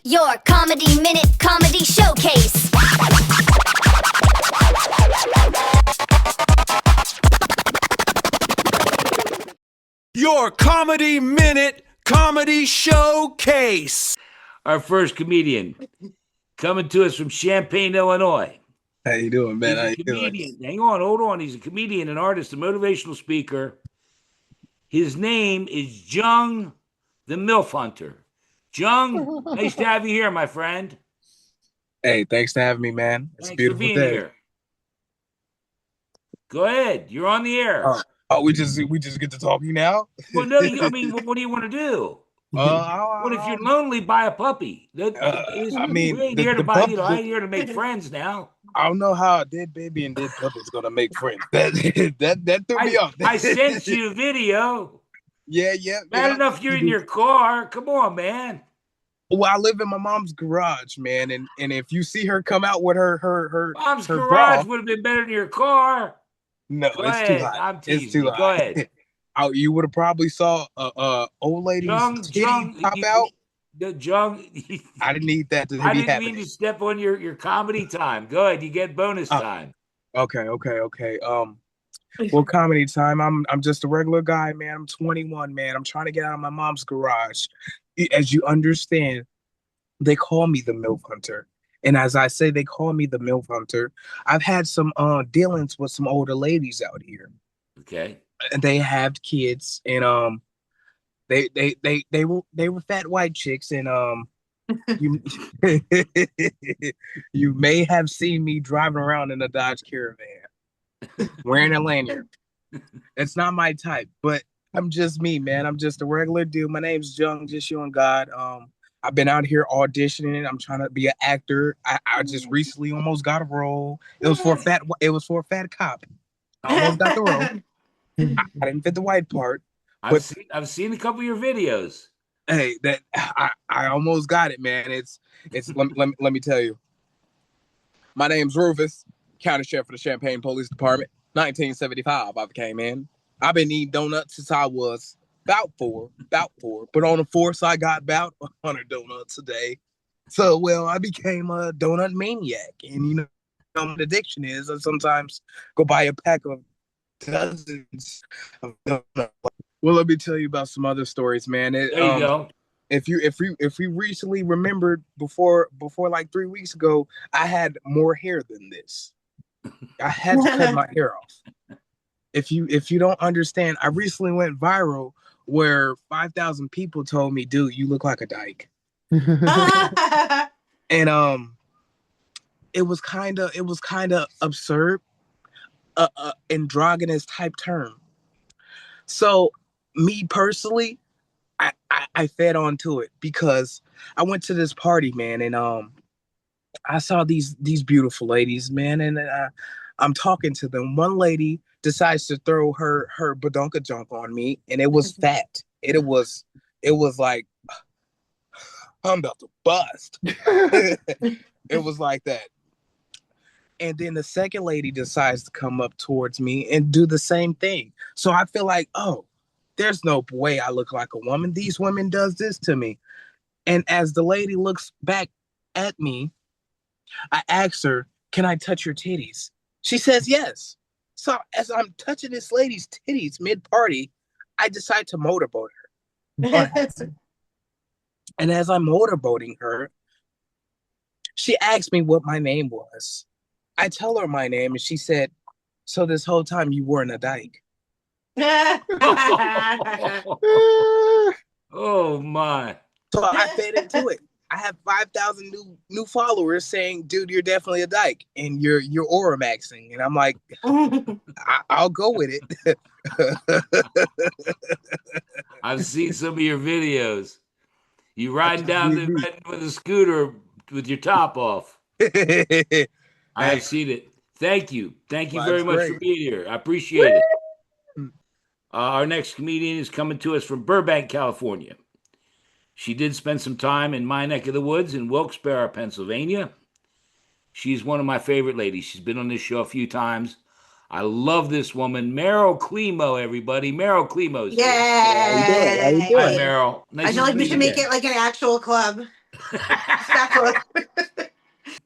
Your Comedy Minute Comedy Showcase. Your Comedy Minute Comedy Showcase. Our first comedian coming to us from Champaign, Illinois. How you doing, man? How you He's a doing? comedian. Hang on, hold on. He's a comedian, an artist, a motivational speaker. His name is Jung, the MILF Hunter. Jung, nice to have you here, my friend. Hey, thanks for having me, man. It's a Thanks for beautiful being day. here. Go ahead. You're on the air. Oh, we just get to talking now? Well, no, I mean, what do you want to do? What if you're lonely? Buy a puppy. I mean, we ain't the- here to the buy. pup- I ain't here to make friends now. I don't know how a dead baby and dead puppy is gonna make friends. That threw me off. I sent you a video. Yeah. Bad enough you're in your car. Come on, man. Well, I live in my mom's garage, man, and if you see her come out with her Mom's her garage bra, would have been better than your car. no, Go it's ahead. too hot. I'm teasing. It's too you. hot. Go ahead. Oh, you would have probably saw a old lady's titty pop out. The Jung. I didn't need that to be I didn't happening. mean to step on your comedy time. Go ahead. You get bonus time. Okay. Well, comedy time. I'm just a regular guy, man. I'm 21, man. I'm trying to get out of my mom's garage. As you understand, they call me the MILF Hunter. And as I say, they call me the MILF Hunter. I've had some dealings with some older ladies out here. Okay. And they have kids, and they were fat white chicks, and you you may have seen me driving around in a Dodge Caravan wearing a lanyard. It's not my type, but I'm just me, man. I'm just a regular dude. My name's Jung, just you and God. I've been out here auditioning. I'm trying to be an actor. I just recently almost got a role. It was for a fat cop. I almost got the role. I didn't fit the white part. I've seen a couple of your videos. Hey, that I almost got it, man. It's let me tell you. My name's Rufus, county sheriff for the Champaign Police Department. 1975, I came in. I've been eating donuts since I was about four. But on the force, I got about 100 donuts a day. So, well, I became a donut maniac. And you know what the addiction is. I sometimes go buy a pack of dozens of donuts. Well, let me tell you about some other stories, man. There you go. If you recently remembered before like 3 weeks ago, I had more hair than this. I had to cut my hair off. If you don't understand, I recently went viral where 5,000 people told me, "Dude, you look like a dyke." And it was kind of absurd, androgynous type term. So me personally, I fed onto it because I went to this party, man, and I saw these beautiful ladies, man, and I'm talking to them. One lady decides to throw her badonka junk on me, and it was fat. It was like I'm about to bust. It was like that. And then the second lady decides to come up towards me and do the same thing. So I feel like, oh, there's no way I look like a woman. These women does this to me. And as the lady looks back at me, I ask her, "Can I touch your titties?" She says yes. So as I'm touching this lady's titties mid-party, I decide to motorboat her. And as I'm motorboating her, she asked me what my name was. I tell her my name, and she said, "So this whole time you weren't a dyke." Oh my! So I fed into it. I have 5,000 new followers saying, "Dude, you're definitely a dyke, and you're aura maxing." And I'm like, I'll go with it. I've seen some of your videos. You riding down with a scooter with your top off. I've seen it. Thank you very much for being here. I appreciate it. Our next comedian is coming to us from Burbank, California. She did spend some time in my neck of the woods in Wilkes-Barre, Pennsylvania. She's one of my favorite ladies. She's been on this show a few times. I love this woman, Meryl Klemow, everybody. Meryl Klemow. Yeah. How you doing? Hi, Meryl. Nice I feel like we should make it like an actual club. spatula.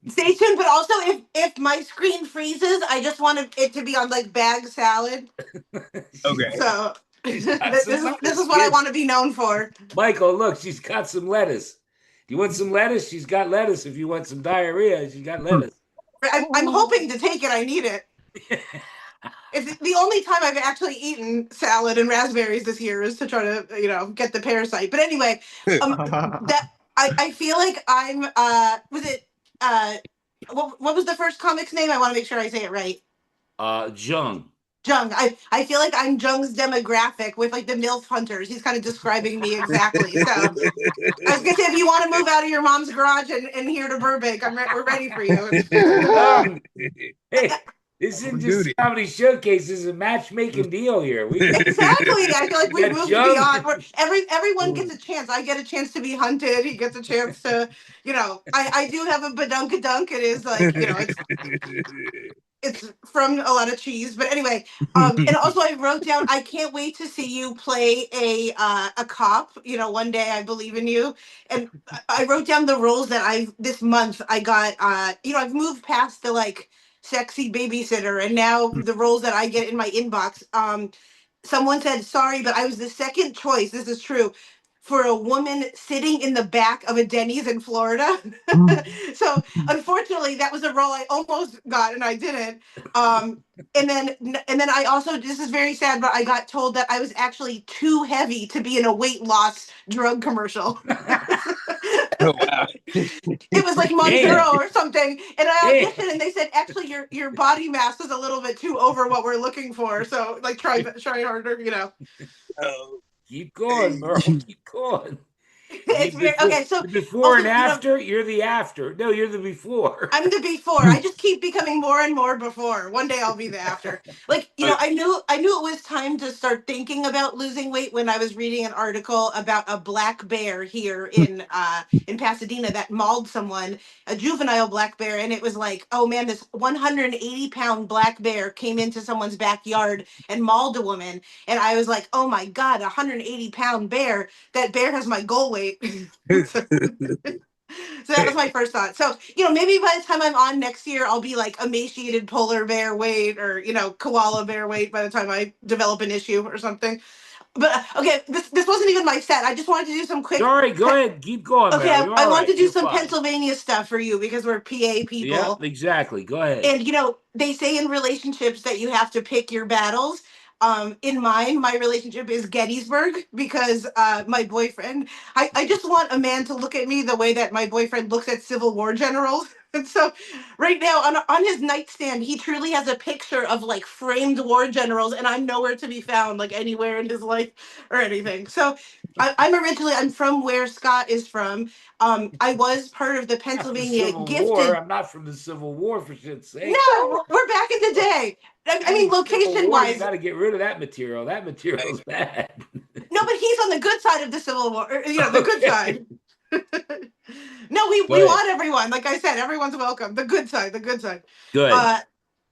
Stay tuned, but also if my screen freezes, I just want it to be on like bag salad. Okay. So She's this got some this lettuce, is what I kid. want to be known for. Michael, look, she's got some lettuce. Do you want some lettuce? She's got lettuce. If you want some diarrhea, she's got lettuce. I'm hoping to take it. I need it. It's the only time I've actually eaten salad and raspberries this year is to try to, get the parasite. But anyway, that I feel like I'm was it what was the first comic's name? I want to make sure I say it right. Jung. Jung. I feel like I'm Jung's demographic with like the MILF hunters. He's kind of describing me exactly. So I was gonna say if you want to move out of your mom's garage and here to Burbank, we're ready for you. Hey, this isn't just Duty. comedy showcase. This is a matchmaking deal here. Exactly. I feel like we've got moved Jung. beyond. Everyone gets a chance. I get a chance to be hunted. He gets a chance to, I do have a badunkadunk. It is like, it's from a lot of cheese. But anyway, and also I wrote down. I can't wait to see you play a cop. One day I believe in you. And I wrote down the roles that I this month I got. I've moved past the like sexy babysitter, and now the roles that I get in my inbox. Someone said, sorry, but I was the second choice. This is true. For a woman sitting in the back of a Denny's in Florida. So unfortunately, that was a role I almost got and I didn't. And then I also, this is very sad, but I got told that I was actually too heavy to be in a weight loss drug commercial. Oh, wow. It was like Montero or something, and I auditioned, and they said, "Actually, your body mass is a little bit too over what we're looking for. So, like, try harder." Oh, Keep going, Merle. Keep going. It's very okay. So The before also, and after, you're the after. No, you're the before. I'm the before. I just keep becoming more and more before. One day I'll be the after. Like, I knew it was time to start thinking about losing weight when I was reading an article about a black bear here in Pasadena that mauled someone, a juvenile black bear, and it was like, oh man, this 180-pound black bear came into someone's backyard and mauled a woman, and I was like, oh my god, a 180-pound bear. That bear has my goal weight. So that was my first thought. So, maybe by the time I'm on next year, I'll be like emaciated polar bear weight or, koala bear weight by the time I develop an issue or something. But okay, this wasn't even my set. I just wanted to do some quick. Sorry, go ahead. Keep going, Okay, Mary. You're I all want right. to do You're some fine. Pennsylvania stuff for you because we're PA Yeah, people. exactly. Go ahead. And they say in relationships that you have to pick your battles. In mine, my relationship is Gettysburg because my boyfriend, I just want a man to look at me the way that my boyfriend looks at Civil War generals. And so right now on his nightstand, he truly has a picture of like framed war generals, and I'm nowhere to be found like anywhere in his life or anything. So I'm from where Scott is from. I was part of the Not from the Pennsylvania Civil War. Gifted. I'm not from the Civil War, for shit's sake. No, we're back in the day. I mean, Civil location War, you wise. got to get rid of that material. That material's bad. No, but he's on the good side of the Civil War. The good Okay. side. No, we Go ahead. want everyone. Like I said, everyone's welcome. The good side, the good side. Good.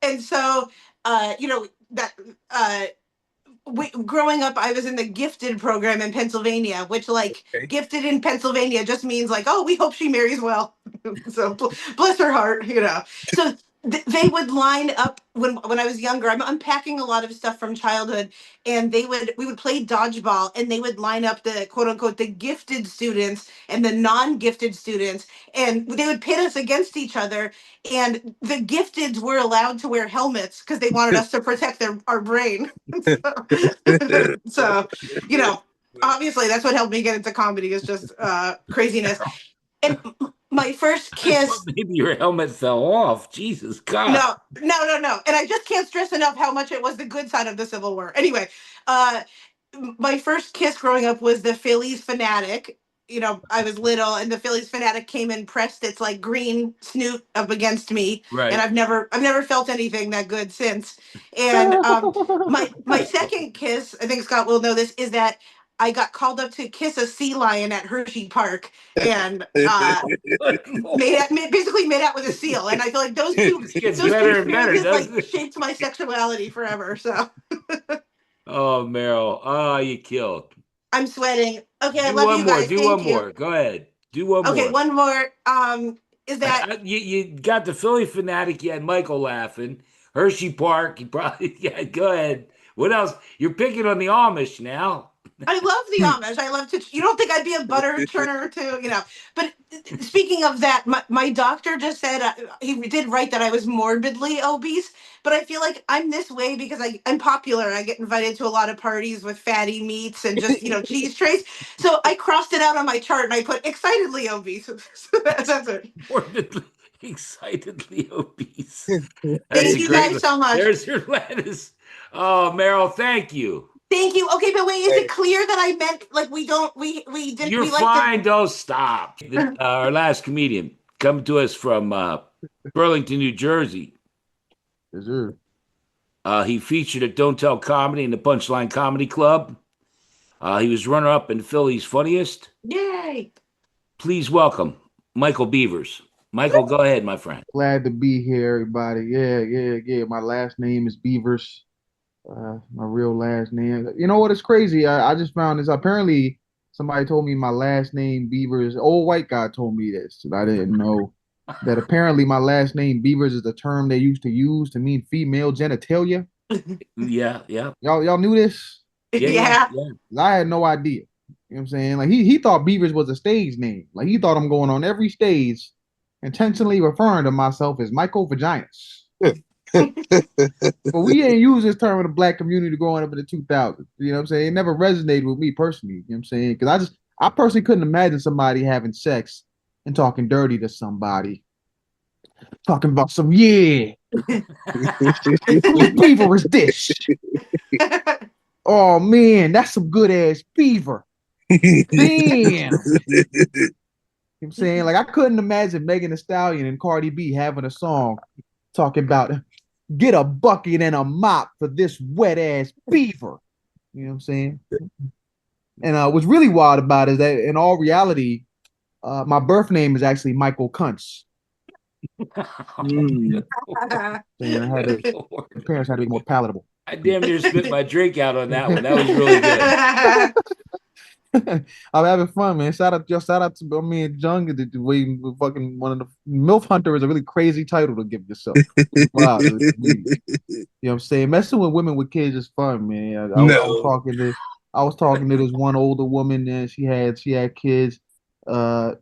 And so, that growing up, I was in the gifted program in Pennsylvania, which like okay. gifted in Pennsylvania just means like, oh, we hope she marries well. So bless her heart. So they would line up when I was younger. I'm unpacking a lot of stuff from childhood, and we would play dodgeball, and they would line up the quote unquote the gifted students and the non-gifted students, and they would pit us against each other. And the gifteds were allowed to wear helmets because they wanted us to protect our brain. So, obviously that's what helped me get into comedy is just craziness. And my first kiss. Maybe your helmet fell off. Jesus God. No. And I just can't stress enough how much it was the good side of the Civil War. Anyway, my first kiss growing up was the Phillies Fanatic. I was little, and the Phillies Fanatic came and pressed its like green snoot up against me, Right. and I've never felt anything that good since. And my second kiss, I think Scott will know this, is that I got called up to kiss a sea lion at Hershey Park, and basically made out with a seal. And I feel like those two experiences like shaped my sexuality forever. So. Oh, Meryl. Oh, you killed. I'm sweating. Okay, I Do love one you more. guys. Do Thank one you. more. Go ahead. Do one Okay, more. one more. Is that You got the Philly fanatic. You had Michael laughing. Hershey Park. You probably yeah. Go ahead. What else? You're picking on the Amish now. I love the Amish. I love to. You don't think I'd be a butter churner too, you know? But speaking of that, my doctor just said he did write that I was morbidly obese. But I feel like I'm this way because I'm popular. I get invited to a lot of parties with fatty meats and just cheese trays. So I crossed it out on my chart and I put excitedly obese. So that's it. Morbidly, excitedly obese. That's Thank a you great. guys so much. There's your lettuce. Oh, Meryl, thank you. Thank you. Okay, but wait, is Hey, it clear that I meant like we don't we didn't You're we like the fine. Don't stop. Our last comedian coming to us from Burlington, New Jersey. Yes, sir. He featured at Don't Tell Comedy in the Punchline Comedy Club. He was runner-up in Philly's Funniest. yay? Please welcome Michael Beavers. Michael, go ahead, my friend. Glad to be here, everybody. Yeah. My last name is Beavers. My real last name. You know what? It's crazy. I just found this. Apparently, somebody told me my last name Beavers. Old white guy told me this, and I didn't know that. Apparently, my last name Beavers is the term they used to use to mean female genitalia. Yeah, yeah, Y'all knew this? Yeah. I had no idea. You know what I'm saying? Like he thought Beavers was a stage name. Like he thought I'm going on every stage, intentionally referring to myself as Michael Vaginas. But we ain't used this term in the black community growing up in the 2000s. You know what I'm saying? It never resonated with me personally. You know what I'm saying? Because I personally couldn't imagine somebody having sex and talking dirty to somebody. Talking about some, yeah, whose beaver is this? Oh man, that's some good ass beaver. Damn. You know what I'm saying? Like I couldn't imagine Megan Thee Stallion and Cardi B having a song talking about get a bucket and a mop for this wet ass beaver. You know what I'm saying? And what's really wild about it is that in all reality, my birth name is actually Michael Kuntz. mm. And my parents had to be more palatable. I damn near spit my drink out on that one. That was really good. I'm having fun, man. Shout out to me and Jung. We fucking one of the MILF Hunter is a really crazy title to give yourself. Wow, you know what I'm saying? Messing with women with kids is fun, man. No. I was talking to this one older woman and she had kids. And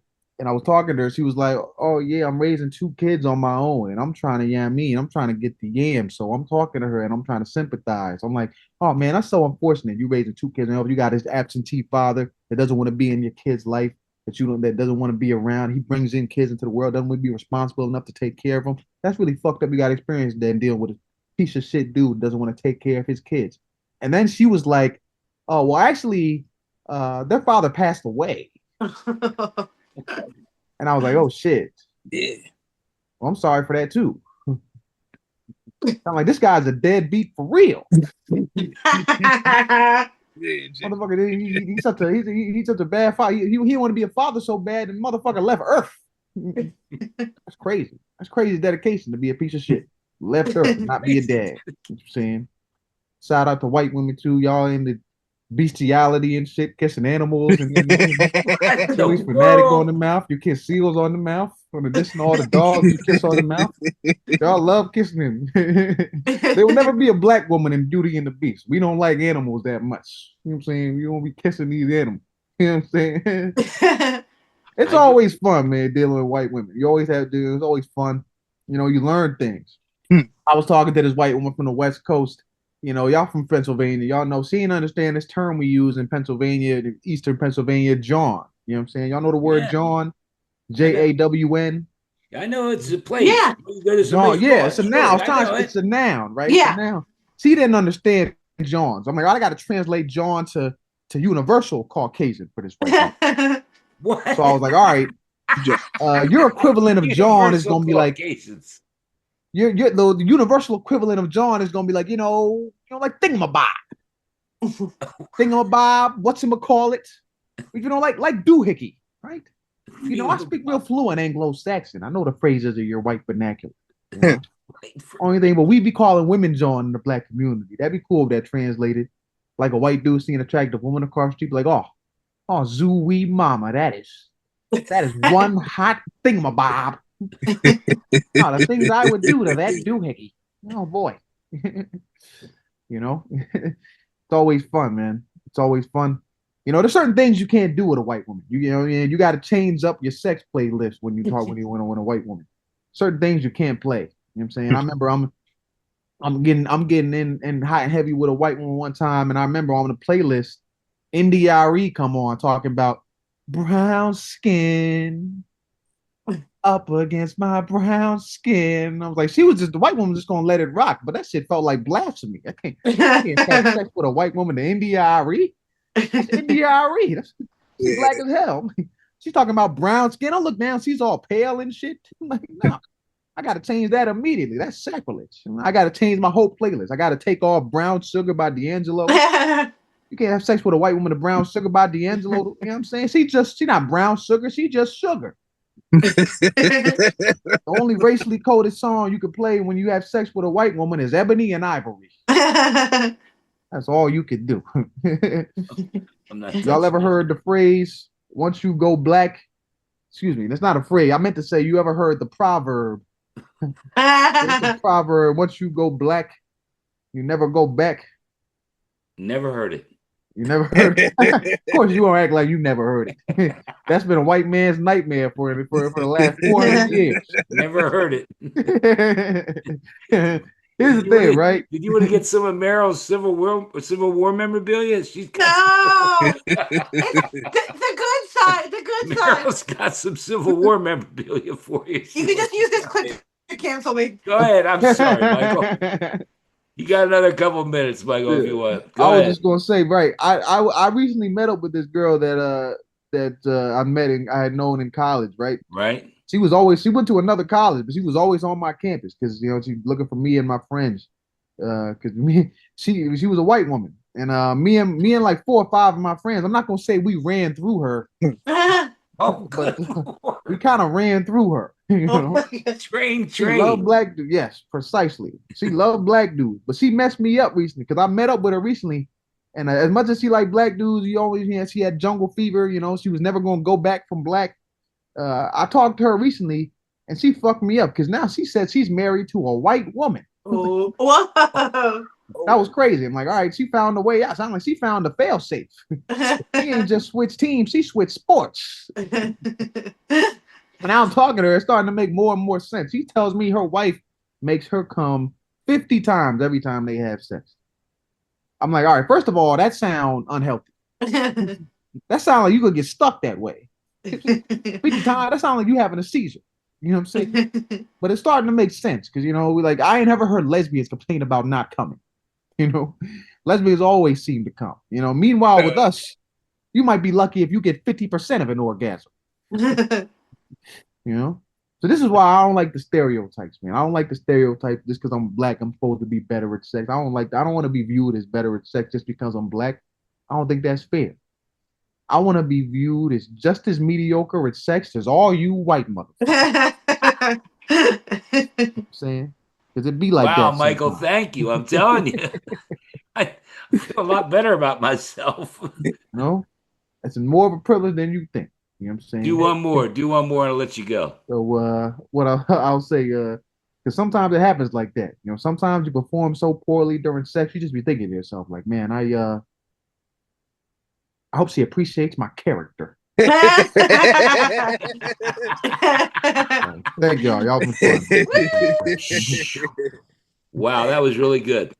I was talking to her. She was like, "Oh yeah, I'm raising two kids on my own, and I'm trying to I'm trying to get the yam." So I'm talking to her and I'm trying to sympathize. I'm like, "Oh man, that's so unfortunate. You raising two kids, and you got this absentee father that doesn't want to be in your kid's life, that doesn't want to be around. He brings in kids into the world, doesn't want to be responsible enough to take care of them. That's really fucked up. You got experience then dealing with a piece of shit dude who doesn't want to take care of his kids." And then she was like, "Oh well, actually, their father passed away." And I was like, "Oh shit. Yeah. Well, I'm sorry for that too." I'm like, "This guy's a deadbeat for real." Motherfucker, he's such a bad father. He want to be a father so bad, and motherfucker left Earth. That's crazy. That's crazy dedication to be a piece of shit. Left Earth, not be a dad. You know what I'm saying? Shout out to white women too. Y'all into bestiality and shit, kissing animals and Philly's fanatic on the mouth. You kiss seals on the mouth. In addition to all the dogs you kiss on the mouth. Y'all love kissing them. There will never be a black woman in Beauty and the Beast. We don't like animals that much. You know what I'm saying? We don't be kissing these animals. You know what I'm saying? It's always fun, man, dealing with white women. You always have to. It's always fun. You know, you learn things. I was talking to this white woman from the West Coast. You know, y'all from Pennsylvania. Y'all know, see and understand this term we use in Pennsylvania, Eastern Pennsylvania, Jawn. You know what I'm saying? Y'all know the word Jawn? Jawn. I know it's a place. Yeah. Jawn, yeah, it's a noun. It's a noun, right? Yeah. It's a noun. See, didn't understand Johns. I'm like, I got to translate Jawn to universal Caucasian for this white man. What? So I was like, all right, your equivalent of Jawn is gonna be like the universal equivalent of Jawn is gonna be like, like thingamabob. Thingamabob, whatchamacallit. You know, like doohickey, right? You know, I speak real fluent Anglo-Saxon. I know the phrases of your white vernacular. You know? Only thing, but we be calling women Jawn in the black community. That'd be cool if that translated. Like a white dude seeing an attractive woman across the street, like, oh, zoo wee mama, that is. That is one hot thingamabob. Oh, the things I would do to that doohickey. Oh boy. You know, it's always fun, man. It's always fun. You know, there's certain things you can't do with a white woman. You know, you got to change up your sex playlist when you talk when you want to a white woman. Certain things you can't play. You know what I'm saying? I remember I'm getting in hot and heavy with a white woman one time, and I remember on the playlist, NDRE come on talking about brown skin up against my brown skin. I was like, she was just the white woman just gonna let it rock, but that shit felt like blasphemy. I can't have sex with a white woman. The NDRE, that's NDRE. She's black as hell. She's talking about brown skin. Oh look down, she's all pale and shit. I'm like, no. I got to change that immediately. That's sacrilege. I got to change my whole playlist. I got to take off Brown Sugar by D'Angelo. You can't have sex with a white woman to Brown Sugar by D'Angelo. You know what I'm saying? She not brown sugar. She just sugar. The only racially coded song you could play when you have sex with a white woman is Ebony and Ivory. That's all you could do. Y'all ever heard the phrase, once you go black? Excuse me, that's not a phrase. I meant to say, you ever heard the proverb? The proverb, once you go black, you never go back. Never heard it. You never heard it? Of course, you won't act like you never heard it. That's been a white man's nightmare for the last 400 years. Never heard it. Here's the thing, right? Did you want to get some of Meryl's Civil War memorabilia? She's got the good side. The good side. Meryl's got some Civil War memorabilia for you. You can just use this clip to cancel me. Go ahead. I'm sorry, Michael. You got another couple minutes, Michael, if you want. I was just gonna say, right? I recently met up with this girl that I had known in college, right? Right. She went to another college, but she was always on my campus because she's looking for me and my friends. Because she was a white woman, and me and like 4 or 5 of my friends. I'm not gonna say we ran through her. But we kind of ran through her. You know? Train. She loved black dudes. Yes, precisely. She loved black dudes, but she messed me up recently because I met up with her recently, and as much as she liked black dudes, she had jungle fever. You know, she was never gonna go back from black. I talked to her recently, and she fucked me up because now she said she's married to a white woman. Oh, whoa. That was crazy. I'm like, all right, she found a way out. Sound like she found a fail safe. She ain't just switched teams, she switched sports. And now I'm talking to her, it's starting to make more and more sense. She tells me her wife makes her come 50 times every time they have sex. I'm like, all right, first of all, that sound unhealthy. That sound like you could get stuck that way. 50 times, that sound like you having a seizure. You know what I'm saying? But it's starting to make sense because, I ain't ever heard lesbians complain about not coming. Lesbians always seem to come. Meanwhile, with us, you might be lucky if you get 50% of an orgasm. So this is why I don't like the stereotypes, man. I don't like the stereotype just because I'm black, I'm supposed to be better at sex. I don't want to be viewed as better at sex just because I'm black. I don't think that's fair. I want to be viewed as just as mediocre at sex as all you white motherfuckers. You know what I'm saying? Because it'd be like that. Wow, Michael, thank you. I'm telling you. I feel a lot better about myself. No, it's more of a privilege than you think. You know what I'm saying? Do one more, and I'll let you go. So what I'll say, because sometimes it happens like that. Sometimes you perform so poorly during sex, you just be thinking to yourself, like, man, I hope she appreciates my character. Thank y'all. Y'all been fun. Wow, that was really good.